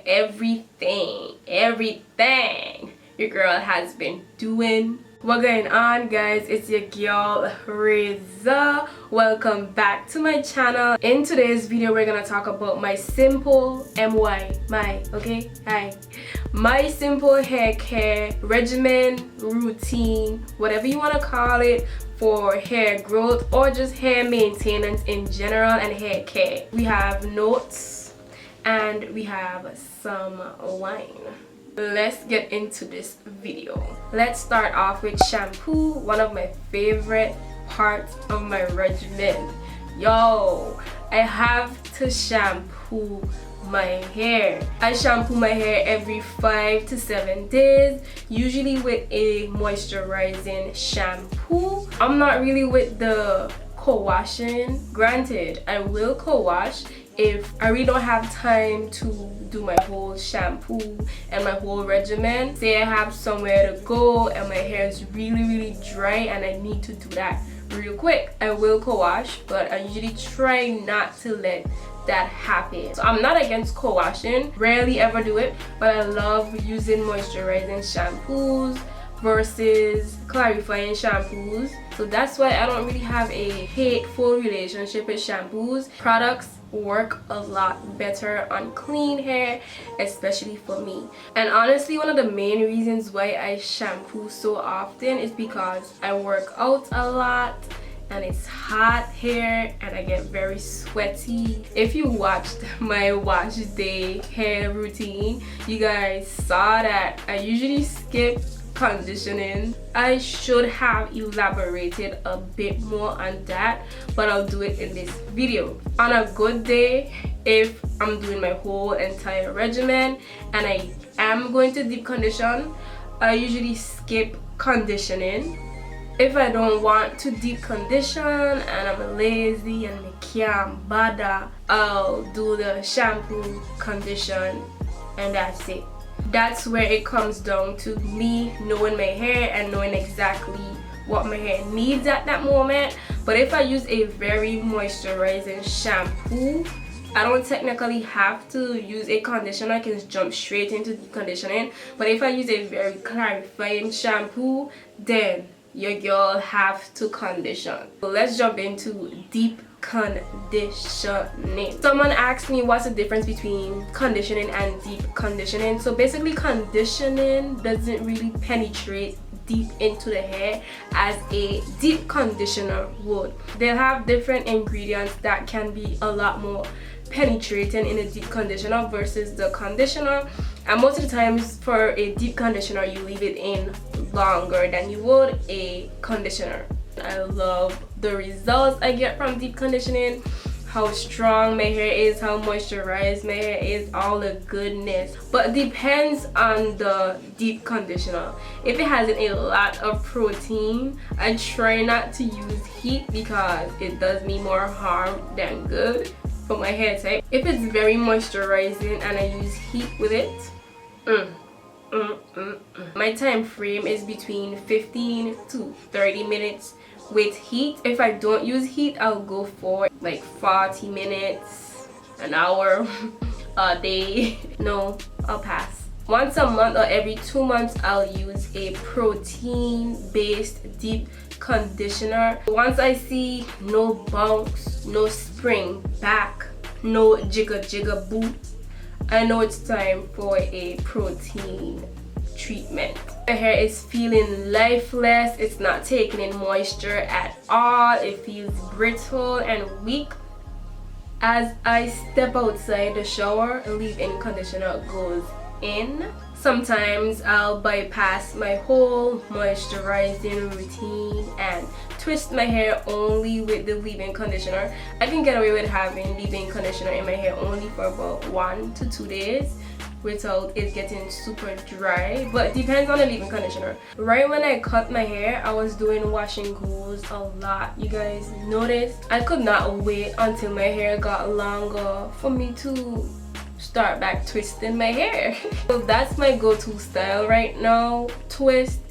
everything your girl has been doing. What's going on, guys? It's your girl Reza. Welcome back to my channel. In today's video we're gonna talk about my simple my simple hair care regimen, routine, whatever you want to call it, for hair growth or just hair maintenance in general and hair care. We have notes and we have some wine. Let's get into this video. Let's start off with shampoo, one of my favorite parts of my regimen. Yo, I have to shampoo my hair. I shampoo my hair every 5 to 7 days, usually with a moisturizing shampoo. I'm not really with the co-washing. Granted, I will co-wash if I really don't have time to do my whole shampoo and my whole regimen. Say I have somewhere to go and my hair is really dry and I need to do that real quick, I will co-wash, but I usually try not to let that happen. So I'm not against co-washing, rarely ever do it, but I love using moisturizing shampoos versus clarifying shampoos. So that's why I don't really have a hateful relationship with shampoos. Products work a lot better on clean hair, especially for me. And honestly, one of the main reasons why I shampoo so often is because I work out a lot and it's hot here and I get very sweaty. If you watched my wash day hair routine, you guys saw that I usually skip conditioning. I should have elaborated a bit more on that, but I'll do it in this video. On a good day, if I'm doing my whole entire regimen and I am going to deep condition, I usually skip conditioning. If I don't want to deep condition and I'm lazy and I can't bother, I'll do the shampoo, condition, and that's it. That's where it comes down to me knowing my hair and knowing exactly what my hair needs at that moment. But if I use a very moisturizing shampoo, I don't technically have to use a conditioner. I can jump straight into deep conditioning. But if I use a very clarifying shampoo, then your girl have to condition. So let's jump into deep conditioning. Someone asked me what's the difference between conditioning and deep conditioning. So basically, conditioning doesn't really penetrate deep into the hair as a deep conditioner would. They'll have different ingredients that can be a lot more penetrating in a deep conditioner versus the conditioner, and most of the times for a deep conditioner you leave it in longer than you would a conditioner. I love the results I get from deep conditioning, how strong my hair is, how moisturized my hair is, all the goodness. But it depends on the deep conditioner. If it has a lot of protein, I try not to use heat because it does me more harm than good for my hair type. If it's very moisturizing and I use heat with it, my time frame is between 15 to 30 minutes with heat. If I don't use heat, I'll go for like 40 minutes, an hour, a day. No, I'll pass. Once a month or every 2 months, I'll use a protein-based deep conditioner. Once I see no bounce, no spring back, no jigga boot, I know it's time for a protein treatment. My hair is feeling lifeless, it's not taking in moisture at all, it feels brittle and weak. As I step outside the shower, a leave-in conditioner goes in. Sometimes I'll bypass my whole moisturizing routine and twist my hair only with the leave-in conditioner. I can get away with having leave-in conditioner in my hair only for about 1 to 2 days without it getting super dry, but it depends on the leave-in conditioner. Right when I cut my hair, I was doing wash and goes a lot. You guys noticed I could not wait until my hair got longer for me to start back twisting my hair. So that's my go-to style right now. Twist,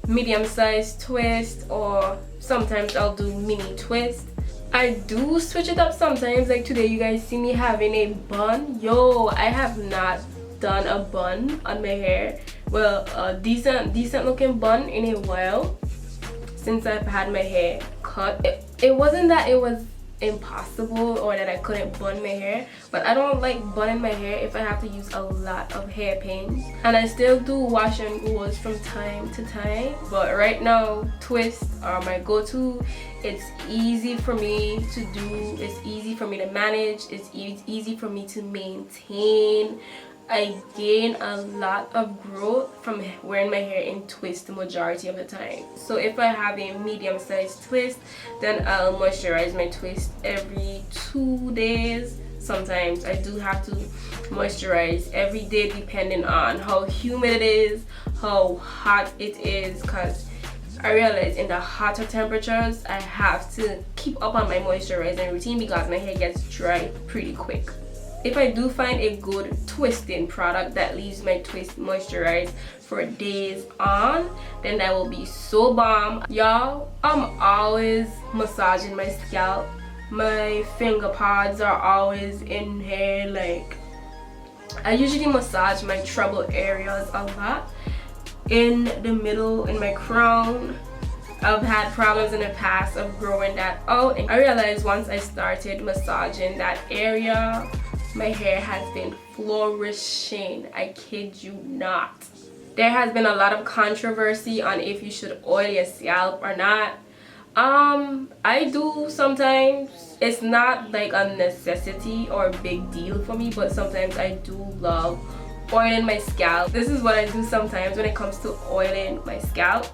medium-sized twist, or sometimes I'll do mini twist. I do switch it up sometimes, like today you guys see me having a bun. Yo, I have not done a bun on my hair. Well, a decent looking bun in a while since I've had my hair cut. It wasn't that it was impossible or that I couldn't bun my hair, but I don't like bunning my hair if I have to use a lot of hairpins. And I still do wash and goes from time to time, but right now twists are my go-to. It's easy for me to do, it's easy for me to manage, it's easy for me to maintain. I gain a lot of growth from wearing my hair in twist the majority of the time. So if I have a medium-sized twist, then I'll moisturize my twist every 2 days. Sometimes I do have to moisturize every day depending on how humid it is, how hot it is, because I realize in the hotter temperatures I have to keep up on my moisturizing routine because my hair gets dry pretty quick. If I do find a good twisting product that leaves my twist moisturized for days on, then that will be so bomb. Y'all, I'm always massaging my scalp. My finger pads are always in here. Like, I usually massage my trouble areas a lot. In the middle, in my crown, I've had problems in the past of growing that out, and I realized once I started massaging that area, my hair has been flourishing. I kid you not. There has been a lot of controversy on if you should oil your scalp or not. I do sometimes. It's not like a necessity or a big deal for me, but sometimes I do love oiling my scalp. This is what I do sometimes when it comes to oiling my scalp.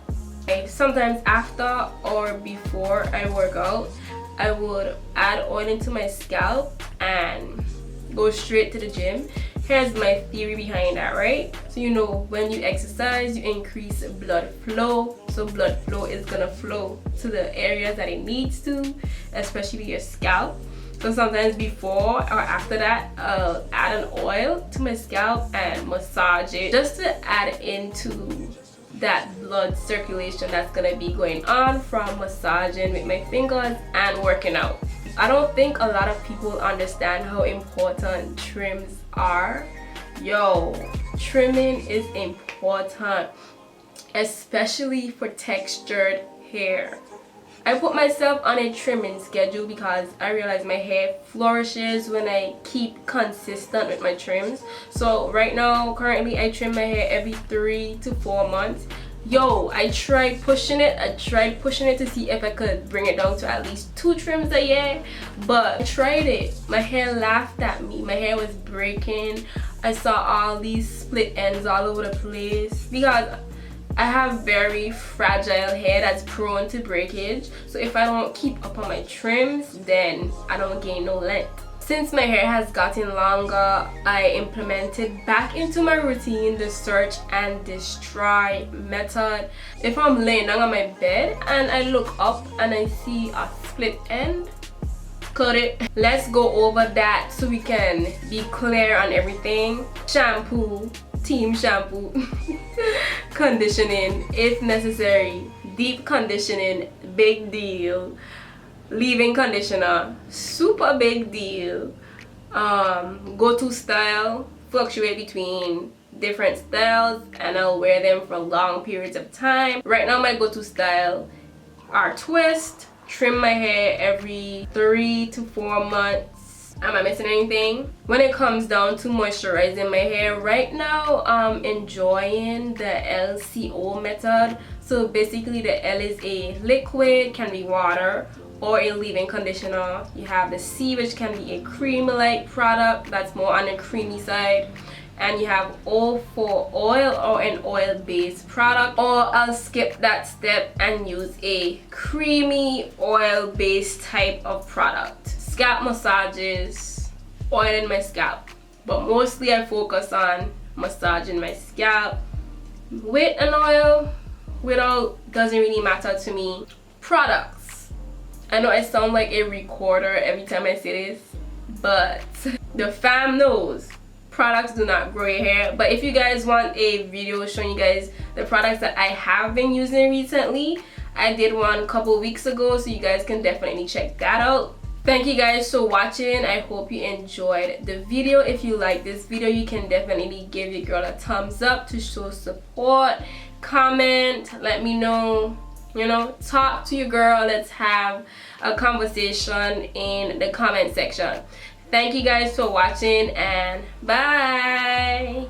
Sometimes after or before I work out, I would add oil into my scalp and go straight to the gym. Here's my theory behind that, right? So you know, when you exercise, you increase blood flow, so blood flow is gonna flow to the areas that it needs to, especially your scalp. So sometimes before or after that, I'll add an oil to my scalp and massage it just to add into that blood circulation that's gonna be going on from massaging with my fingers and working out. I don't think a lot of people understand how important trims are. Yo, trimming is important, especially for textured hair. I put myself on a trimming schedule because I realize my hair flourishes when I keep consistent with my trims. So right now, currently I trim my hair every 3 to 4 months. Yo, I tried pushing it to see if I could bring it down to at least 2 trims a year, but I tried it. My hair laughed at me. My hair was breaking. I saw all these split ends all over the place because I have very fragile hair that's prone to breakage. So if I don't keep up on my trims, then I don't gain no length. Since my hair has gotten longer, I implemented back into my routine the search and destroy method. If I'm laying down on my bed and I look up and I see a split end, cut it. Let's go over that so we can be clear on everything. Shampoo, team shampoo. Conditioning if necessary. Deep conditioning, big deal. Leave-in conditioner, super big deal. Go-to style, fluctuate between different styles and I'll wear them for long periods of time. Right now my go-to style are twist, trim my hair every 3 to 4 months. Am I missing anything? When it comes down to moisturizing my hair, right now I'm enjoying the LCO method. So basically the L is a liquid, can be water, or a leave-in conditioner. You have the C, which can be a cream-like product that's more on the creamy side, and you have O for oil or an oil-based product, or I'll skip that step and use a creamy oil-based type of product. Scalp massages, oiling my scalp, but mostly I focus on massaging my scalp with an oil, without, doesn't really matter to me. Products. I know I sound like a recorder every time I say this, but the fam knows products do not grow your hair. But if you guys want a video showing you guys the products that I have been using recently, I did one a couple weeks ago, so you guys can definitely check that out. Thank you guys for watching. I hope you enjoyed the video. If you like this video, you can definitely give your girl a thumbs up to show support. Comment, let me know, you know, talk to your girl. Let's have a conversation in the comment section. Thank you guys for watching, and bye.